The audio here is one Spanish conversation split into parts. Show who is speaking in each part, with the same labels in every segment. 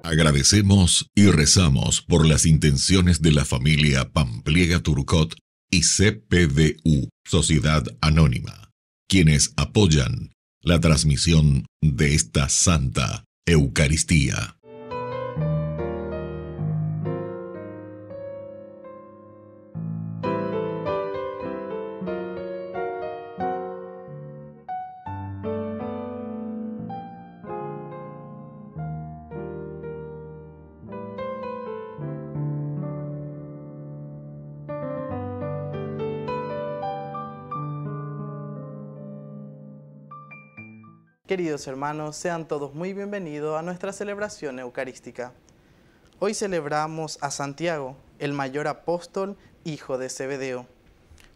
Speaker 1: Agradecemos y rezamos por las intenciones de la familia Pampliega Turcot y CPDU, Sociedad Anónima, quienes apoyan la transmisión de esta Santa Eucaristía.
Speaker 2: Queridos hermanos, sean todos muy bienvenidos a nuestra celebración eucarística. Hoy celebramos a Santiago, el mayor apóstol, hijo de Zebedeo.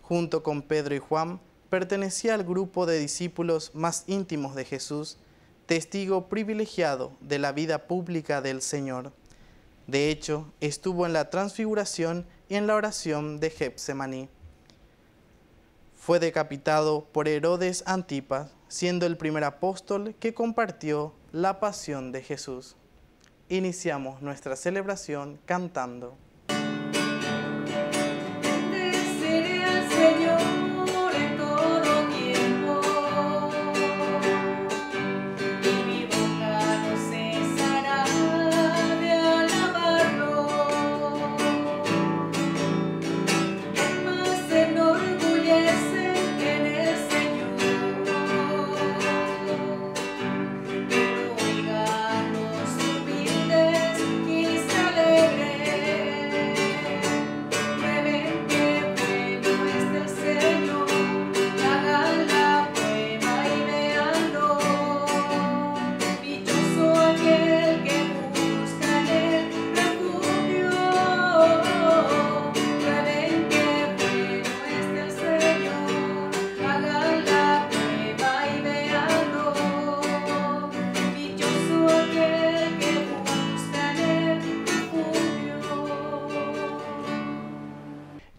Speaker 2: Junto con Pedro y Juan, pertenecía al grupo de discípulos más íntimos de Jesús, testigo privilegiado de la vida pública del Señor. De hecho, estuvo en la transfiguración y en la oración de Getsemaní. Fue decapitado por Herodes Antipas, siendo el primer apóstol que compartió la pasión de Jesús. Iniciamos nuestra celebración cantando.
Speaker 3: Bendeceré al Señor en todo tiempo, y mi boca no cesará de alabarlo. ¿Quién más se enorgullece que en el Señor? Que oigan los humildes y se alegren. Prueben qué bueno es el Señor, hagan la prueba y véanlo. Dichoso aquel que busca en él refugio. Prueben qué bueno es el Señor, hagan la prueba y véanlo. Dichoso aquel que busca en él refugio.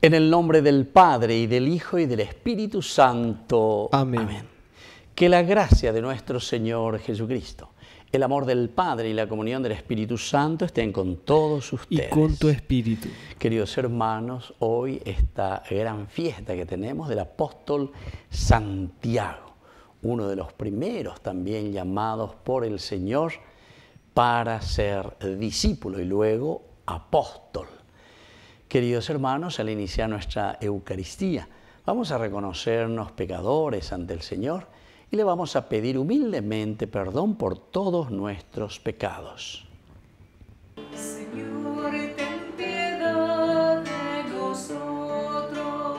Speaker 4: En el nombre del Padre, y del Hijo, y del Espíritu Santo.
Speaker 5: Amén.
Speaker 4: Que la gracia de nuestro Señor Jesucristo, el amor del Padre y la comunión del Espíritu Santo estén con todos
Speaker 5: Y
Speaker 4: ustedes.
Speaker 5: con tu espíritu.
Speaker 4: Queridos hermanos, hoy esta gran fiesta que tenemos del apóstol Santiago, uno de los primeros también llamados por el Señor para ser discípulo y luego apóstol. Queridos hermanos, al iniciar nuestra Eucaristía, vamos a reconocernos pecadores ante el Señor y le vamos a pedir humildemente perdón por todos nuestros pecados.
Speaker 3: Señor, ten piedad de nosotros.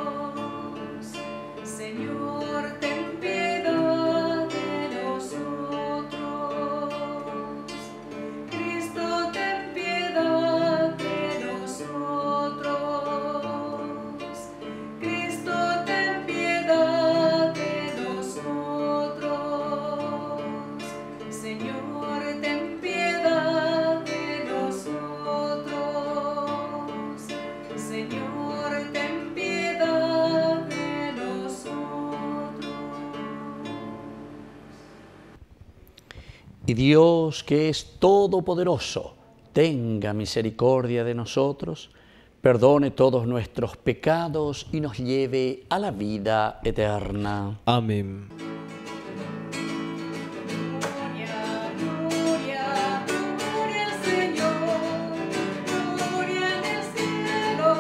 Speaker 3: Señor, ten piedad de nosotros. Cristo, ten piedad de nosotros. Cristo, ten piedad de nosotros. Señor, ten piedad de nosotros. Señor, ten piedad de nosotros.
Speaker 4: Y Dios, que es todopoderoso, tenga misericordia de nosotros, perdone todos nuestros pecados y nos lleve a la vida eterna.
Speaker 5: Amén.
Speaker 3: Gloria, gloria, gloria al Señor. Gloria en el cielo,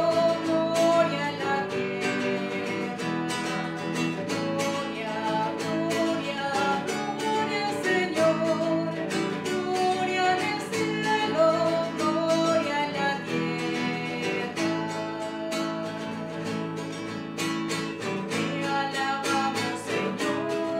Speaker 3: gloria en la tierra. Gloria, gloria, gloria al Señor. Gloria en el cielo, gloria en la tierra. Te alabamos, Señor.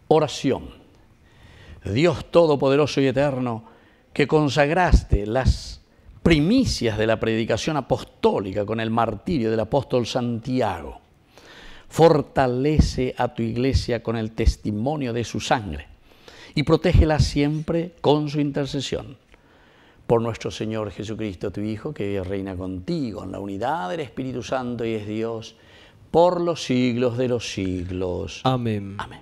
Speaker 4: Oración. Dios Todopoderoso y Eterno, que consagraste las primicias de la predicación apostólica con el martirio del apóstol Santiago, fortalece a tu iglesia con el testimonio de su sangre y protégela siempre con su intercesión. Por nuestro Señor Jesucristo, tu Hijo, que vive y reina contigo en la unidad del Espíritu Santo y es Dios por los siglos de los siglos.
Speaker 5: Amén.
Speaker 4: Amén.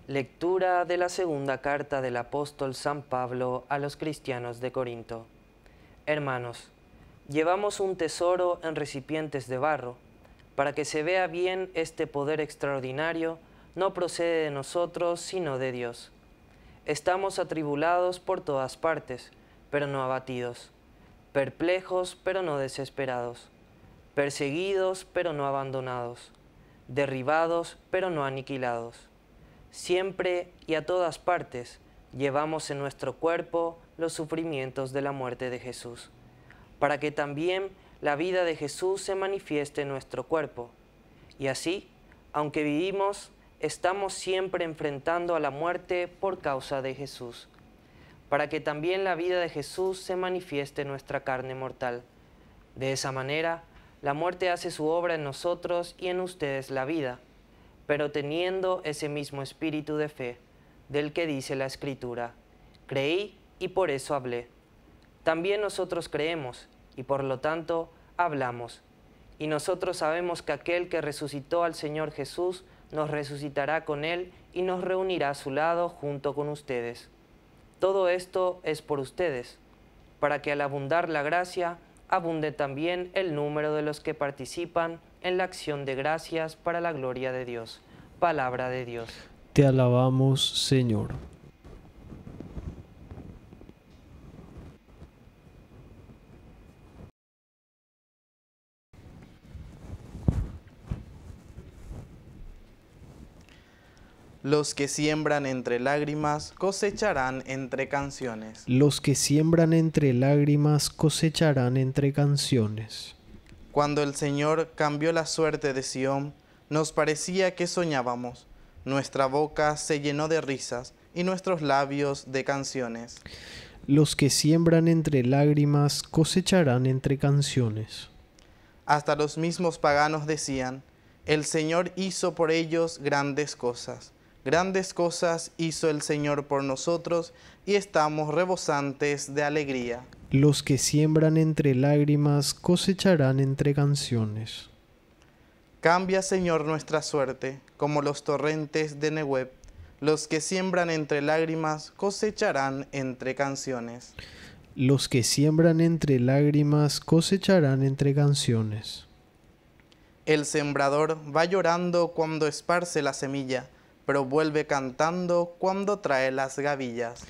Speaker 6: Lectura de la segunda carta del apóstol San Pablo a los cristianos de Corinto. Hermanos, llevamos un tesoro en recipientes de barro, para que se vea bien este poder extraordinario, no procede de nosotros, sino de Dios. Estamos atribulados por todas partes, pero no abatidos, perplejos, pero no desesperados, perseguidos, pero no abandonados, derribados, pero no aniquilados. Siempre y a todas partes llevamos en nuestro cuerpo los sufrimientos de la muerte de Jesús, para que también la vida de Jesús se manifieste en nuestro cuerpo. Y así, aunque vivimos, estamos siempre enfrentando a la muerte por causa de Jesús, para que también la vida de Jesús se manifieste en nuestra carne mortal. De esa manera, la muerte hace su obra en nosotros y en ustedes la vida, pero teniendo ese mismo espíritu de fe, del que dice la Escritura: creí y por eso hablé. También nosotros creemos y por lo tanto hablamos. Y nosotros sabemos que aquel que resucitó al Señor Jesús nos resucitará con Él y nos reunirá a su lado junto con ustedes. Todo esto es por ustedes, para que al abundar la gracia, abunde también el número de los que participan en la acción de gracias para la gloria de Dios. Palabra de Dios.
Speaker 5: Te alabamos, Señor.
Speaker 2: Los que siembran entre lágrimas cosecharán entre canciones.
Speaker 5: Los que siembran entre lágrimas cosecharán entre canciones.
Speaker 2: Cuando el Señor cambió la suerte de Sión, nos parecía que soñábamos. Nuestra boca se llenó de risas y nuestros labios de canciones.
Speaker 5: Los que siembran entre lágrimas cosecharán entre canciones.
Speaker 2: Hasta los mismos paganos decían: el Señor hizo por ellos grandes cosas. Grandes cosas hizo el Señor por nosotros y estamos rebosantes de alegría.
Speaker 5: Los que siembran entre lágrimas cosecharán entre canciones.
Speaker 2: Cambia, Señor, nuestra suerte, como los torrentes de Nehueb. Los que siembran entre lágrimas cosecharán entre canciones.
Speaker 5: Los que siembran entre lágrimas cosecharán entre canciones.
Speaker 2: El sembrador va llorando cuando esparce la semilla, pero vuelve cantando cuando trae las gavillas.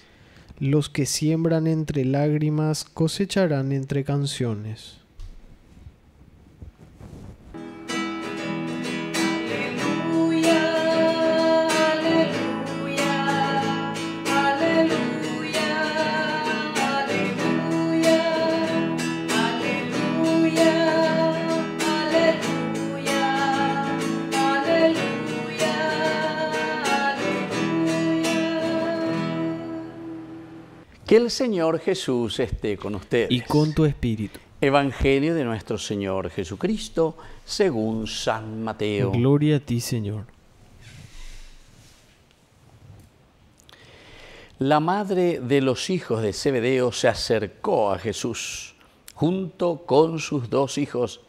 Speaker 5: Los que siembran entre lágrimas cosecharán entre canciones.
Speaker 4: Que el Señor Jesús esté con ustedes.
Speaker 5: Y con tu espíritu.
Speaker 4: Evangelio de nuestro Señor Jesucristo según San Mateo.
Speaker 5: Gloria a ti, Señor.
Speaker 4: La madre de los hijos de Zebedeo se acercó a Jesús junto con sus dos hijos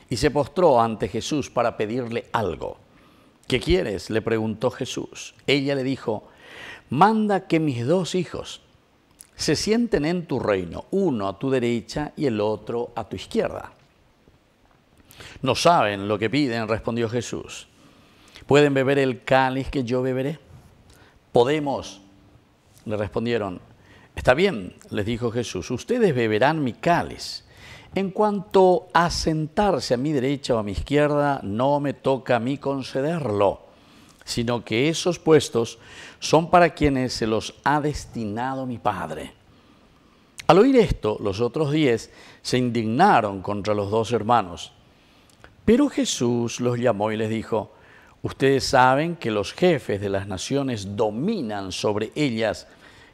Speaker 4: y se postró ante Jesús para pedirle algo. ¿Qué quieres?, le preguntó Jesús. Ella le dijo: manda que mis dos hijos se sienten en tu reino, uno a tu derecha y el otro a tu izquierda. No saben lo que piden, respondió Jesús. ¿Pueden beber el cáliz que yo beberé? Podemos, le respondieron. Está bien, les dijo Jesús, ustedes beberán mi cáliz. En cuanto a sentarse a mi derecha o a mi izquierda, no me toca a mí concederlo, sino que esos puestos son para quienes se los ha destinado mi Padre. Al oír esto, los otros 10 se indignaron contra los 2 hermanos. Pero Jesús los llamó y les dijo: ustedes saben que los jefes de las naciones dominan sobre ellas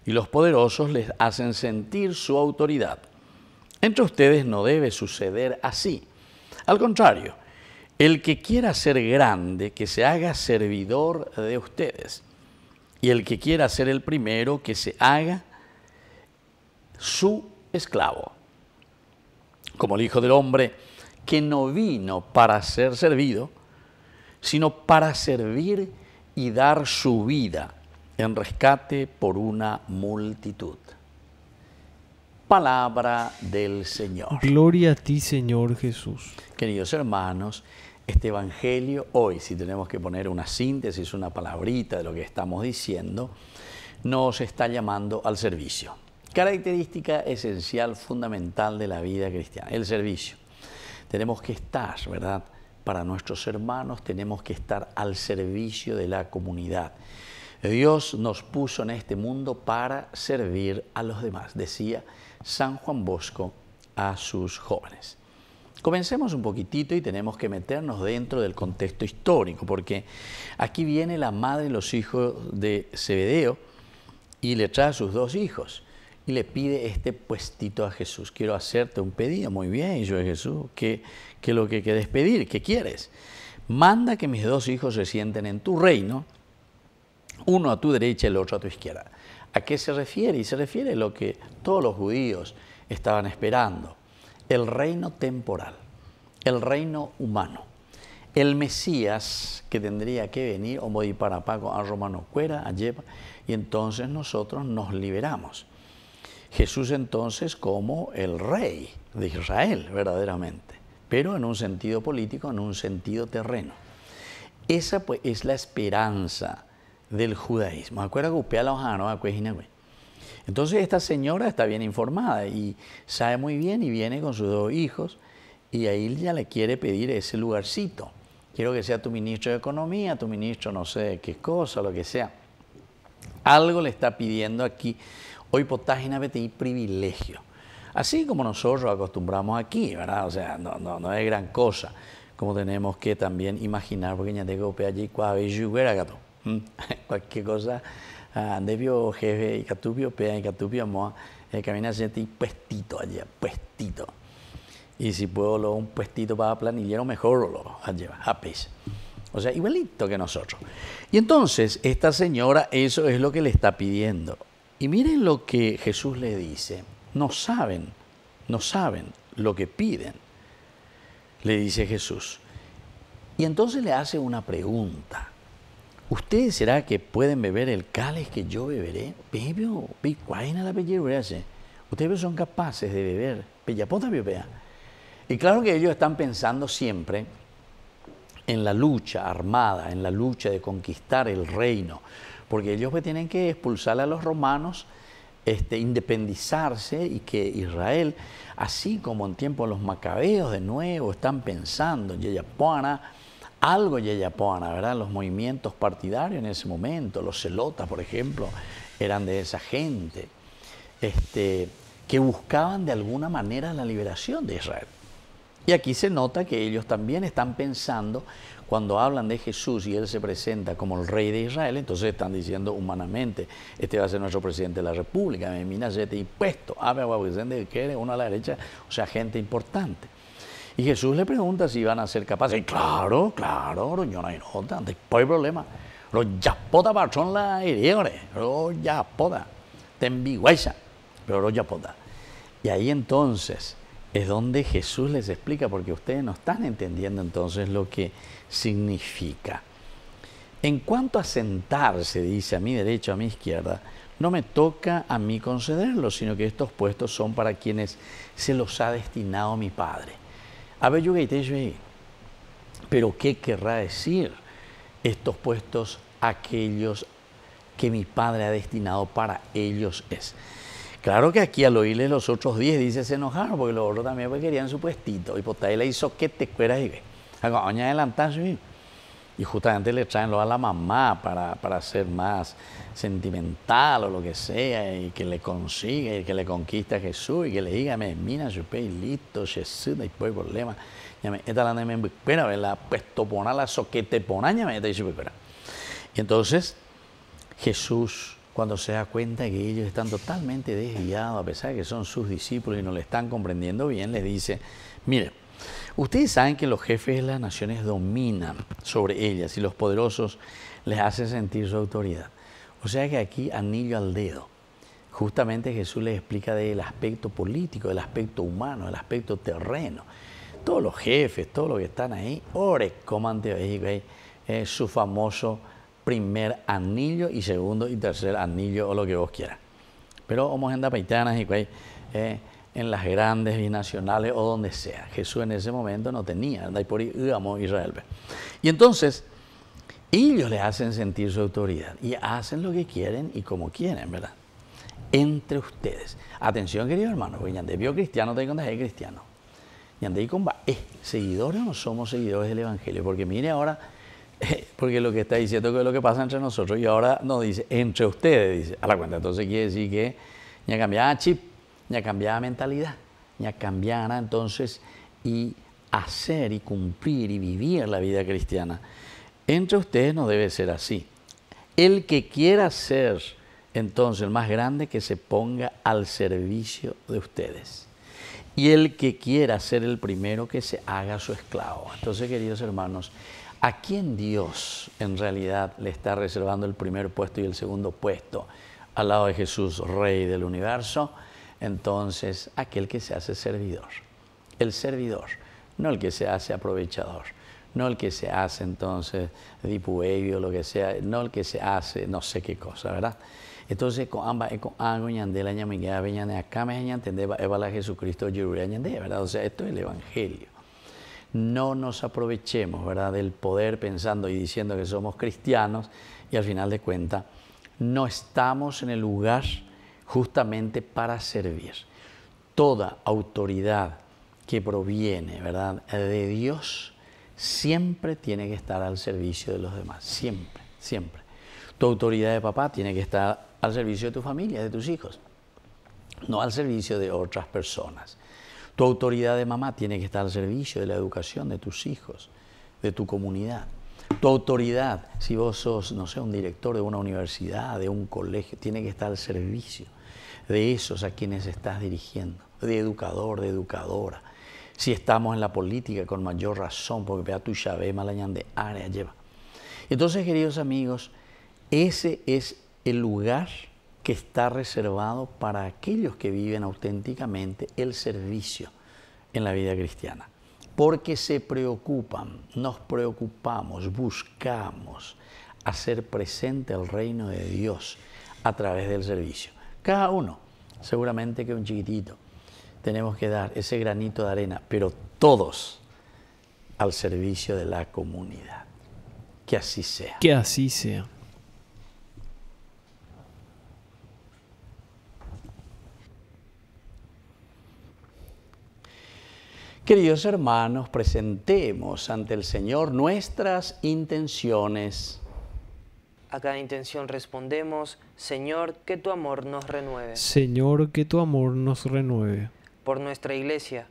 Speaker 4: y los poderosos les hacen sentir su autoridad. Entre ustedes no debe suceder así. Al contrario, el que quiera ser grande, que se haga servidor de ustedes. Y el que quiera ser el primero, que se haga su esclavo. Como el Hijo del Hombre, que no vino para ser servido, sino para servir y dar su vida en rescate por una multitud. Palabra del Señor.
Speaker 5: Gloria a ti, Señor Jesús.
Speaker 4: Queridos hermanos, este Evangelio hoy, si tenemos que poner una síntesis, una palabrita de lo que estamos diciendo, nos está llamando al servicio. Característica esencial, fundamental de la vida cristiana, el servicio. Tenemos que estar, ¿verdad? Para nuestros hermanos tenemos que estar al servicio de la comunidad. Dios nos puso en este mundo para servir a los demás, decía San Juan Bosco a sus jóvenes. Comencemos un poquitito y tenemos que meternos dentro del contexto histórico, porque aquí viene la madre de los hijos de Zebedeo y le trae a sus 2 hijos y le pide este puestito a Jesús. Quiero hacerte un pedido. Muy bien, hijo de Jesús, ¿qué lo que quieres pedir? ¿Qué quieres? Manda que mis 2 hijos se sienten en tu reino, uno a tu derecha y el otro a tu izquierda. ¿A qué se refiere? Y se refiere a lo que todos los judíos estaban esperando. El reino temporal, el reino humano. El Mesías que tendría que venir, o ir para Paco a Romano Cuera, a Lleva, y entonces nosotros nos liberamos. Jesús entonces como el rey de Israel, verdaderamente, pero en un sentido político, en un sentido terreno. Esa pues es la esperanza del judaísmo. Entonces esta señora está bien informada y sabe muy bien y viene con sus 2 hijos y ahí ya le quiere pedir ese lugarcito. Quiero que sea tu ministro de Economía, tu ministro no sé qué cosa, lo que sea. Algo le está pidiendo aquí. Hoy por página BTI privilegio. Así como nosotros acostumbramos aquí, ¿verdad? O sea, no es gran cosa. Como tenemos que también imaginar, porque ya tengo que allí cualquier cosa, debio jefe y catupio, pea y catupio, moa, camina gente y puestito allá, puestito. Y si puedo un puestito para planillero, mejor lo lleva, a pez. O sea, igualito que nosotros. Y entonces, esta señora, eso es lo que le está pidiendo. Y miren lo que Jesús le dice. No saben lo que piden, le dice Jesús. Y entonces le hace una pregunta. ¿Ustedes será que pueden beber el cáliz que yo beberé? Ustedes son capaces de beber. Y claro que ellos están pensando siempre en la lucha armada, en la lucha de conquistar el reino, porque ellos pues tienen que expulsar a los romanos, independizarse, y que Israel, así como en tiempo de los macabeos de nuevo, están pensando en Yeyapoana, algo Yeyapoana, ¿verdad? Los movimientos partidarios en ese momento, los celotas, por ejemplo, eran de esa gente, que buscaban de alguna manera la liberación de Israel. Y aquí se nota que ellos también están pensando, cuando hablan de Jesús y Él se presenta como el rey de Israel, entonces están diciendo humanamente, este va a ser nuestro presidente de la República, me mina este impuesto, que uno a la derecha, o sea, gente importante. Y Jesús le pregunta si van a ser capaces. Y claro, yo no hay nota, no hay problema. Lo yapota patron la hereore, lo yapota, te enviguaiza, pero lo yapota. Y ahí entonces es donde Jesús les explica, porque ustedes no están entendiendo entonces lo que significa. En cuanto a sentarse, dice, a mi derecha, a mi izquierda, no me toca a mí concederlo, sino que estos puestos son para quienes se los ha destinado mi Padre. A ver, pero ¿qué querrá decir estos puestos aquellos que mi Padre ha destinado para ellos es? Claro que aquí al oírle los otros 10 dice se enojaron porque los otros también querían su puestito y por ahí le hizo que te cueras y ve. Acoña adelantarse. Y justamente le traen a la mamá para ser más sentimental o lo que sea, y que le consiga y que le conquista a Jesús y que le diga, mira, yo pedí listo, Jesús, no hay problema. Esta la me espera, ¿verdad? Pues topona la soquete ponaña, me dice, y entonces Jesús, cuando se da cuenta que ellos están totalmente desviados, a pesar de que son sus discípulos y no le están comprendiendo bien, les dice, mire, ustedes saben que los jefes de las naciones dominan sobre ellas y los poderosos les hacen sentir su autoridad. O sea que aquí, anillo al dedo, justamente Jesús les explica del aspecto político, del aspecto humano, del aspecto terreno. Todos los jefes, todos los que están ahí, ore, comante, es su famoso primer anillo y segundo y tercer anillo o lo que vos quieras. Pero como en paitanas y en las grandes binacionales o donde sea. Jesús en ese momento no tenía, y por ahí íbamos a Israel. Y entonces, ellos les hacen sentir su autoridad y hacen lo que quieren y como quieren, ¿verdad? Entre ustedes. Atención, queridos hermanos, porque ya vio cristiano, te contas, es cristiano. Ya con seguidores o no somos seguidores del Evangelio, porque mire ahora, porque lo que está diciendo que es lo que pasa entre nosotros, y ahora no dice entre ustedes, dice, a la cuenta, entonces quiere decir que ya cambiaba chip, ya cambiaba mentalidad, ya cambiara entonces y hacer y cumplir y vivir la vida cristiana. Entre ustedes no debe ser así. El que quiera ser entonces el más grande, que se ponga al servicio de ustedes. Y el que quiera ser el primero, que se haga su esclavo. Entonces, queridos hermanos, ¿a quién Dios en realidad le está reservando el primer puesto y el segundo puesto al lado de Jesús, Rey del universo? Entonces, aquel que se hace servidor. El servidor, no el que se hace aprovechador, no el que se hace entonces dipuebio o lo que sea, no el que se hace no sé qué cosa, ¿verdad? Entonces, con ambas, con algo ñande la ñamiga, veñane acá me entender, la Jesucristo yuruya ñande, ¿verdad? O sea, esto es el Evangelio. No nos aprovechemos, ¿verdad?, del poder pensando y diciendo que somos cristianos y al final de cuentas no estamos en el lugar justamente para servir. Toda autoridad que proviene, ¿verdad?, de Dios siempre tiene que estar al servicio de los demás, siempre, siempre. Tu autoridad de papá tiene que estar al servicio de tu familia, de tus hijos, no al servicio de otras personas. Tu autoridad de mamá tiene que estar al servicio de la educación de tus hijos, de tu comunidad. Tu autoridad, si vos sos, no sé, un director de una universidad, de un colegio, tiene que estar al servicio de esos a quienes estás dirigiendo, de educador, de educadora. Si estamos en la política, con mayor razón, porque vea tu llave, malañán de área lleva. Entonces, queridos amigos, ese es el lugar que está reservado para aquellos que viven auténticamente el servicio en la vida cristiana. Porque se preocupan, nos preocupamos, buscamos hacer presente el reino de Dios a través del servicio. Cada uno, seguramente que un chiquitito, tenemos que dar ese granito de arena, pero todos al servicio de la comunidad. Que así sea.
Speaker 5: Que así sea.
Speaker 4: Queridos hermanos, presentemos ante el Señor nuestras intenciones.
Speaker 6: A cada intención respondemos, Señor, que tu amor nos renueve.
Speaker 5: Señor, que tu amor nos renueve.
Speaker 6: Por nuestra Iglesia,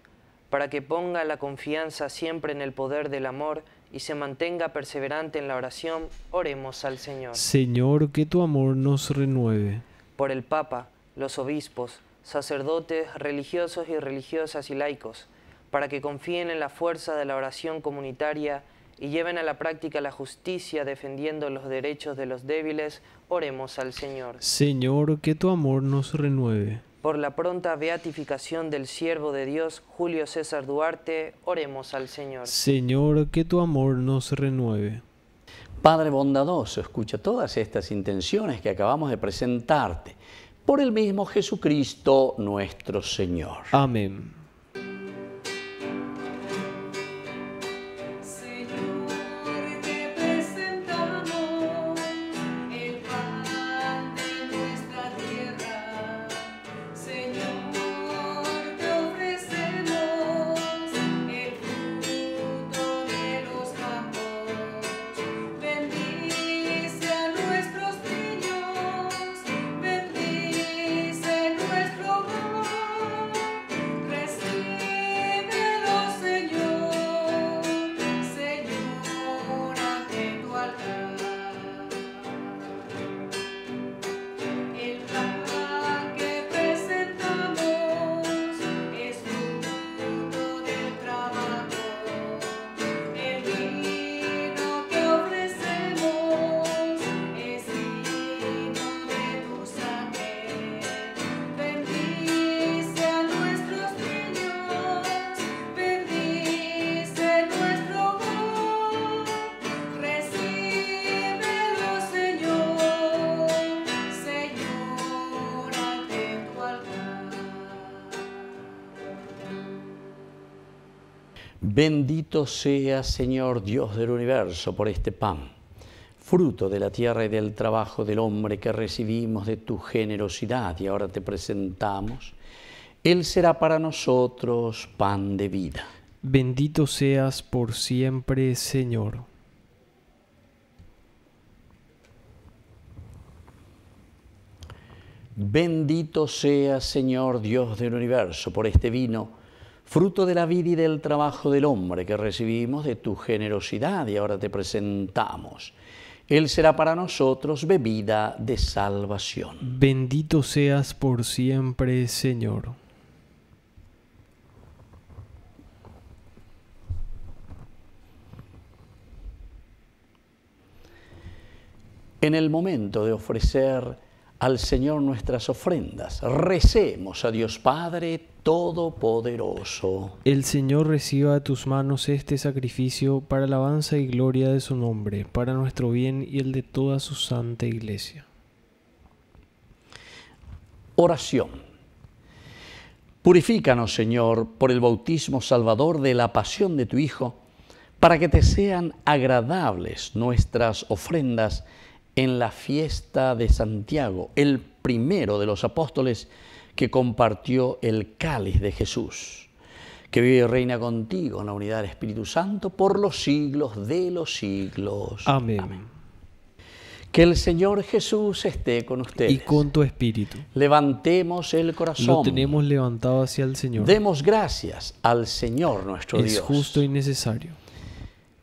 Speaker 6: para que ponga la confianza siempre en el poder del amor y se mantenga perseverante en la oración, oremos al Señor.
Speaker 5: Señor, que tu amor nos renueve.
Speaker 6: Por el Papa, los obispos, sacerdotes, religiosos y religiosas y laicos, para que confíen en la fuerza de la oración comunitaria y lleven a la práctica la justicia defendiendo los derechos de los débiles, oremos al Señor.
Speaker 5: Señor, que tu amor nos renueve.
Speaker 6: Por la pronta beatificación del siervo de Dios, Julio César Duarte, oremos al Señor.
Speaker 5: Señor, que tu amor nos renueve.
Speaker 4: Padre bondadoso, escucha todas estas intenciones que acabamos de presentarte por el mismo Jesucristo nuestro Señor.
Speaker 5: Amén.
Speaker 4: Bendito sea, Señor Dios del universo, por este pan, fruto de la tierra y del trabajo del hombre que recibimos de tu generosidad y ahora te presentamos. Él será para nosotros pan de vida.
Speaker 5: Bendito seas por siempre, Señor.
Speaker 4: Bendito sea, Señor Dios del universo, por este vino, fruto de la vida y del trabajo del hombre que recibimos de tu generosidad y ahora te presentamos. Él será para nosotros bebida de salvación.
Speaker 5: Bendito seas por siempre, Señor.
Speaker 4: En el momento de ofrecer al Señor nuestras ofrendas, recemos a Dios Padre Todopoderoso.
Speaker 5: El Señor reciba de tus manos este sacrificio para alabanza y gloria de su nombre, para nuestro bien y el de toda su santa Iglesia.
Speaker 4: Oración. Purifícanos, Señor, por el bautismo salvador de la pasión de tu Hijo, para que te sean agradables nuestras ofrendas en la fiesta de Santiago, el primero de los apóstoles que compartió el cáliz de Jesús, que vive y reina contigo en la unidad del Espíritu Santo por los siglos de los siglos.
Speaker 5: Amén.
Speaker 4: Amén. Que el Señor Jesús esté con ustedes.
Speaker 5: Y con tu espíritu.
Speaker 4: Levantemos el corazón.
Speaker 5: Lo tenemos levantado hacia el Señor.
Speaker 4: Demos gracias al Señor nuestro Dios.
Speaker 5: Es justo y necesario.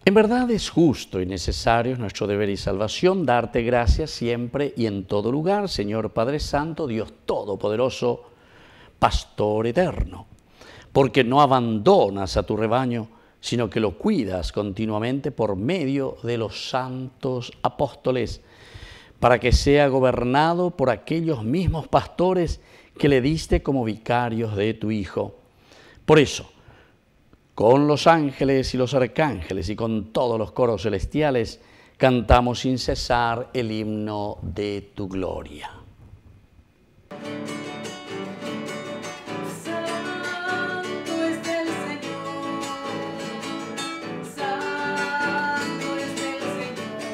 Speaker 4: En verdad es justo y necesario, es nuestro deber y salvación, darte gracias siempre y en todo lugar, Señor Padre Santo, Dios Todopoderoso, Pastor eterno, porque no abandonas a tu rebaño, sino que lo cuidas continuamente por medio de los santos apóstoles, para que sea gobernado por aquellos mismos pastores que le diste como vicarios de tu Hijo. Por eso, con los ángeles y los arcángeles y con todos los coros celestiales, cantamos sin cesar el himno de tu gloria.
Speaker 3: Santo es el Señor, Santo es el Señor,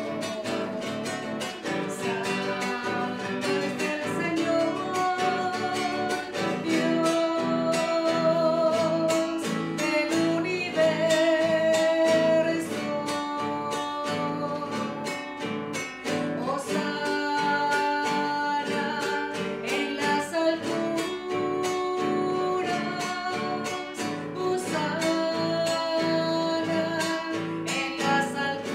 Speaker 3: Santo es el Señor, Dios del universo. Hosana en las alturas, Hosana en las alturas.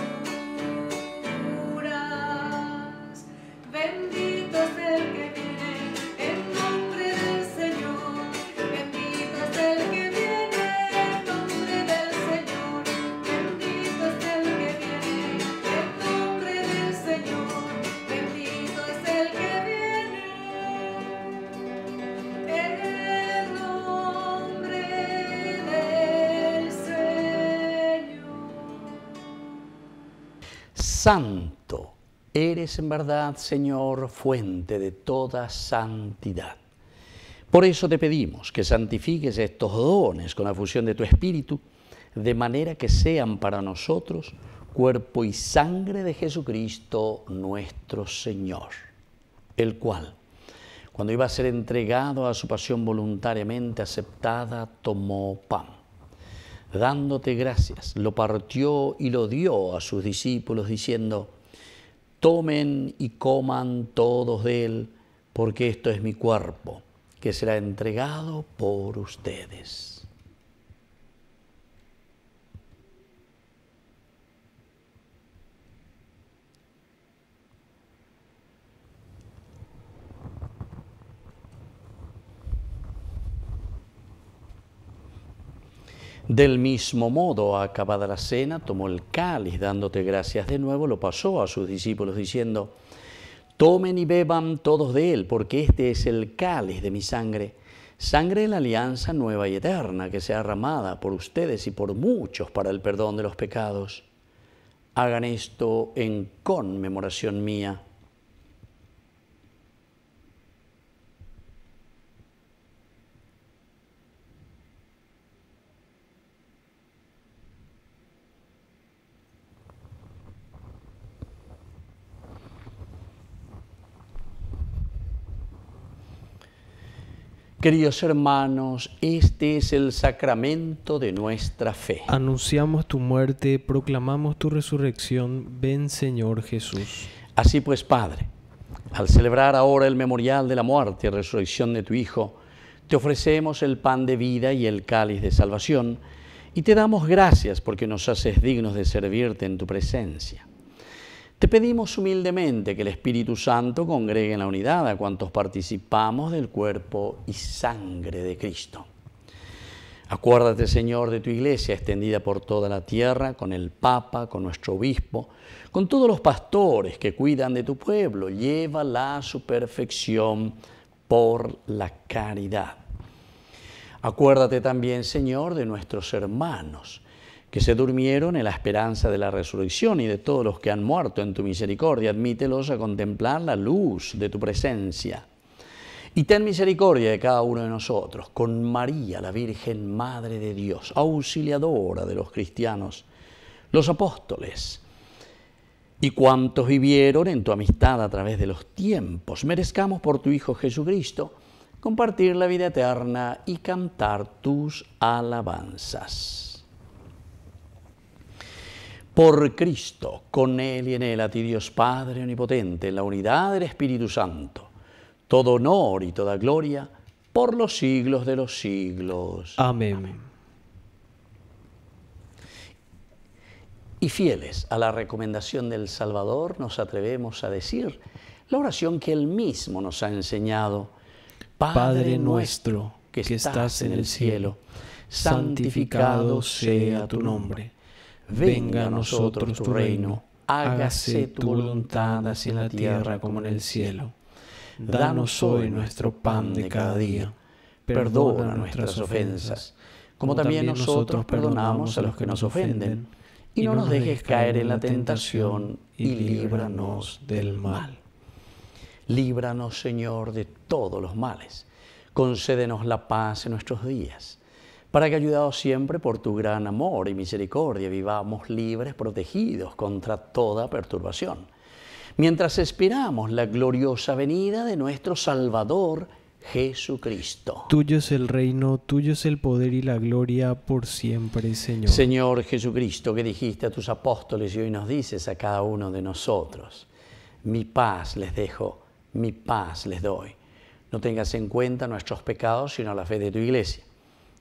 Speaker 3: Bendito es el que viene en nombre del Señor, bendito es el que viene en nombre del Señor, bendito es el que viene en nombre del Señor, bendito es el que viene en nombre del Señor.
Speaker 4: Santo, eres en verdad, Señor, fuente de toda santidad. Por eso te pedimos que santifiques estos dones con la fusión de tu Espíritu, de manera que sean para nosotros cuerpo y sangre de Jesucristo nuestro Señor, el cual, cuando iba a ser entregado a su pasión voluntariamente aceptada, tomó pan. Dándote gracias, lo partió y lo dio a sus discípulos, diciendo: tomen y coman todos de él, porque esto es mi cuerpo, que será entregado por ustedes. Del mismo modo, acabada la cena, tomó el cáliz, dándote gracias de nuevo, lo pasó a sus discípulos, diciendo: tomen y beban todos de él, porque este es el cáliz de mi sangre, sangre de la alianza nueva y eterna, que sea derramada por ustedes y por muchos para el perdón de los pecados. Hagan esto en conmemoración mía. Queridos hermanos, este es el sacramento de nuestra fe.
Speaker 5: Anunciamos tu muerte, proclamamos tu resurrección. Ven, Señor Jesús.
Speaker 4: Así pues, Padre, al celebrar ahora el memorial de la muerte y resurrección de tu Hijo, te ofrecemos el pan de vida y el cáliz de salvación, y te damos gracias porque nos haces dignos de servirte en tu presencia. Te pedimos humildemente que el Espíritu Santo congregue en la unidad a cuantos participamos del cuerpo y sangre de Cristo. Acuérdate, Señor, de tu Iglesia extendida por toda la tierra, con el Papa, con nuestro Obispo, con todos los pastores que cuidan de tu pueblo. Llévala a su perfección por la caridad. Acuérdate también, Señor, de nuestros hermanos que se durmieron en la esperanza de la resurrección y de todos los que han muerto en tu misericordia. Admítelos a contemplar la luz de tu presencia. Y ten misericordia de cada uno de nosotros, con María, la Virgen Madre de Dios, auxiliadora de los cristianos, los apóstoles, y cuantos vivieron en tu amistad a través de los tiempos. Merezcamos por tu Hijo Jesucristo compartir la vida eterna y cantar tus alabanzas. Por Cristo, con Él y en Él, a ti Dios Padre Omnipotente, en la unidad del Espíritu Santo, todo honor y toda gloria por los siglos de los siglos.
Speaker 5: Amén.
Speaker 4: Y fieles a la recomendación del Salvador, nos atrevemos a decir la oración que Él mismo nos ha enseñado.
Speaker 5: Padre nuestro, que estás en el cielo, santificado sea tu nombre. Venga a nosotros tu reino, hágase tu voluntad así en la tierra como en el cielo. Danos hoy nuestro pan de cada día. Perdona nuestras ofensas, como también nosotros perdonamos a los que nos ofenden. Y no nos dejes caer en la tentación, y líbranos del mal.
Speaker 4: Líbranos, Señor, de todos los males. Concédenos la paz en nuestros días, para que, ayudados siempre por tu gran amor y misericordia, vivamos libres, protegidos contra toda perturbación, mientras esperamos la gloriosa venida de nuestro Salvador Jesucristo.
Speaker 5: Tuyo es el reino, tuyo es el poder y la gloria por siempre, Señor.
Speaker 4: Señor Jesucristo, que dijiste a tus apóstoles y hoy nos dices a cada uno de nosotros: mi paz les dejo, mi paz les doy. No tengas en cuenta nuestros pecados, sino la fe de tu Iglesia.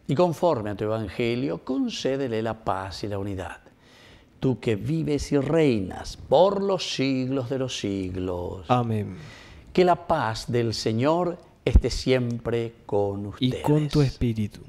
Speaker 4: Y conforme a tu Evangelio, concédele la paz y la unidad. Tú que vives y reinas por los siglos de los siglos.
Speaker 5: Amén.
Speaker 4: Que la paz del Señor esté siempre con ustedes.
Speaker 5: Y con tu espíritu.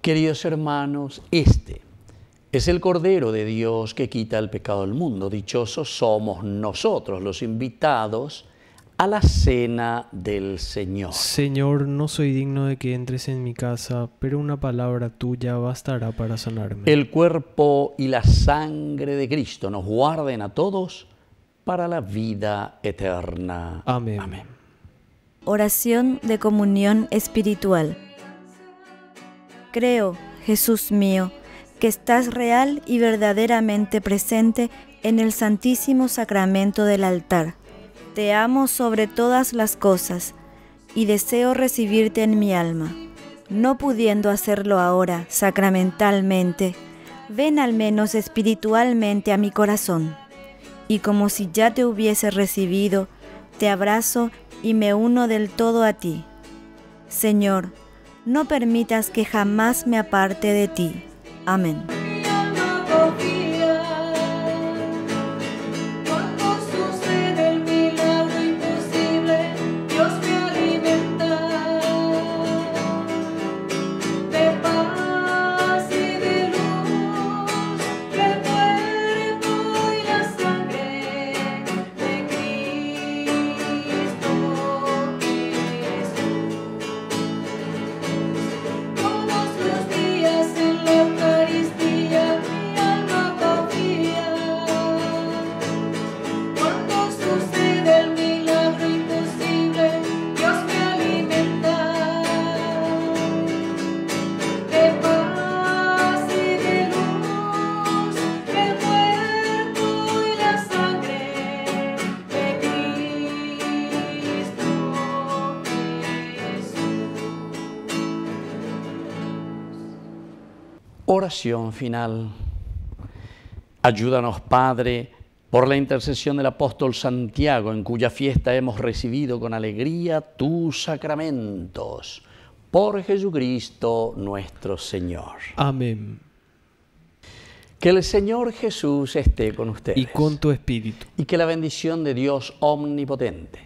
Speaker 4: Queridos hermanos, este es el Cordero de Dios que quita el pecado del mundo. Dichosos somos nosotros, los invitados a la cena del Señor.
Speaker 5: Señor, no soy digno de que entres en mi casa, pero una palabra tuya bastará para sanarme.
Speaker 4: El cuerpo y la sangre de Cristo nos guarden a todos para la vida eterna.
Speaker 5: Amén.
Speaker 4: Amén.
Speaker 7: Oración de comunión espiritual. Creo, Jesús mío, que estás real y verdaderamente presente en el Santísimo Sacramento del altar. Te amo sobre todas las cosas y deseo recibirte en mi alma. no pudiendo hacerlo ahora sacramentalmente, ven al menos espiritualmente a mi corazón, y como si ya te hubiese recibido, te abrazo y me uno del todo a ti. Señor, no permitas que jamás me aparte de ti. Amén.
Speaker 3: Mi alma confía, cuando sucede el milagro imposible, Dios me alimenta de paz y de luz, el cuerpo y la sangre de Cristo Jesús. Todos los días en la Eucaristía mi alma confía, cuando sucede el milagro imposible, Dios me alimenta de paz y de luz, el cuerpo y la sangre de Cristo Jesús.
Speaker 4: Oración final. Ayúdanos, Padre, por la intercesión del apóstol Santiago, en cuya fiesta hemos recibido con alegría tus sacramentos. Por Jesucristo nuestro Señor.
Speaker 5: Amén.
Speaker 4: Que el Señor Jesús esté con ustedes.
Speaker 5: Y con tu espíritu.
Speaker 4: Y que la bendición de Dios omnipotente,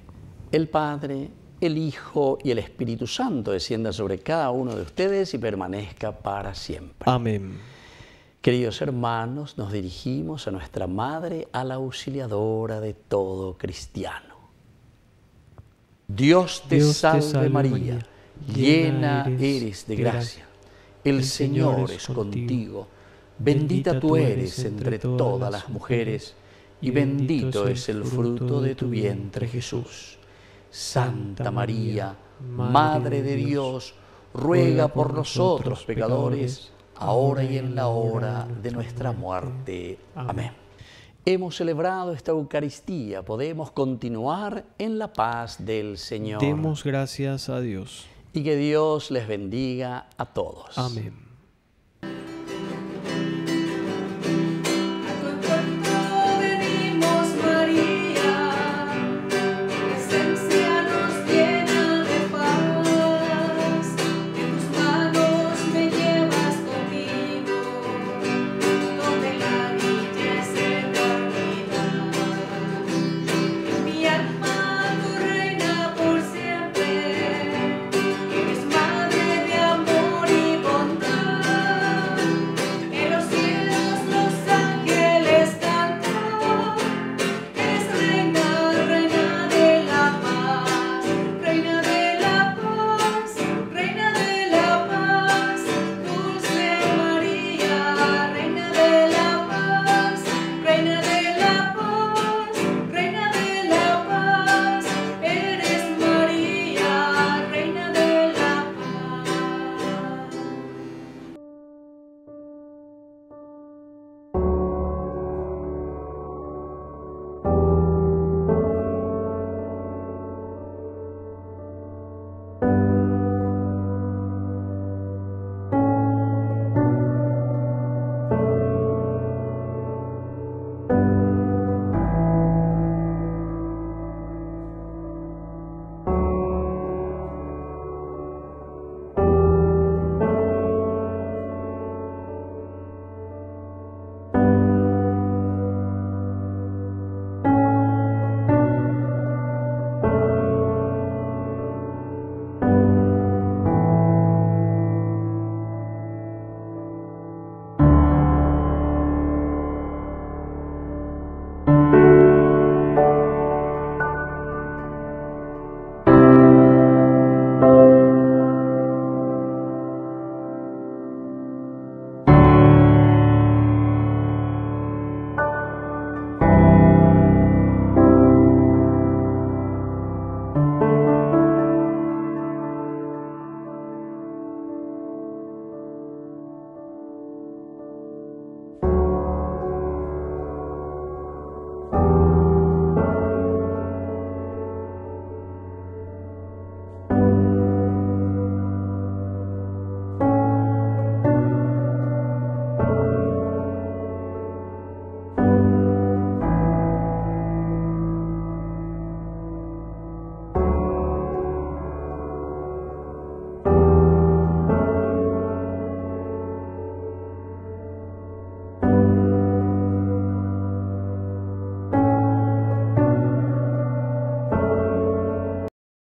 Speaker 4: el Padre, el Hijo y el Espíritu Santo descienda sobre cada uno de ustedes y permanezca para siempre.
Speaker 5: Amén.
Speaker 4: Queridos hermanos, nos dirigimos a nuestra Madre, a la auxiliadora de todo cristiano. Dios te salve María, llena eres de gracia. El Señor es contigo. Bendita tú eres entre todas las mujeres, y bendito es el fruto de tu vientre, Jesús. Santa María, Madre de Dios, ruega por nosotros pecadores, ahora y en la hora de nuestra muerte. Amén. Hemos celebrado esta Eucaristía, podemos continuar en la paz del Señor.
Speaker 5: Demos gracias a Dios.
Speaker 4: Y que Dios les bendiga a todos.
Speaker 5: Amén.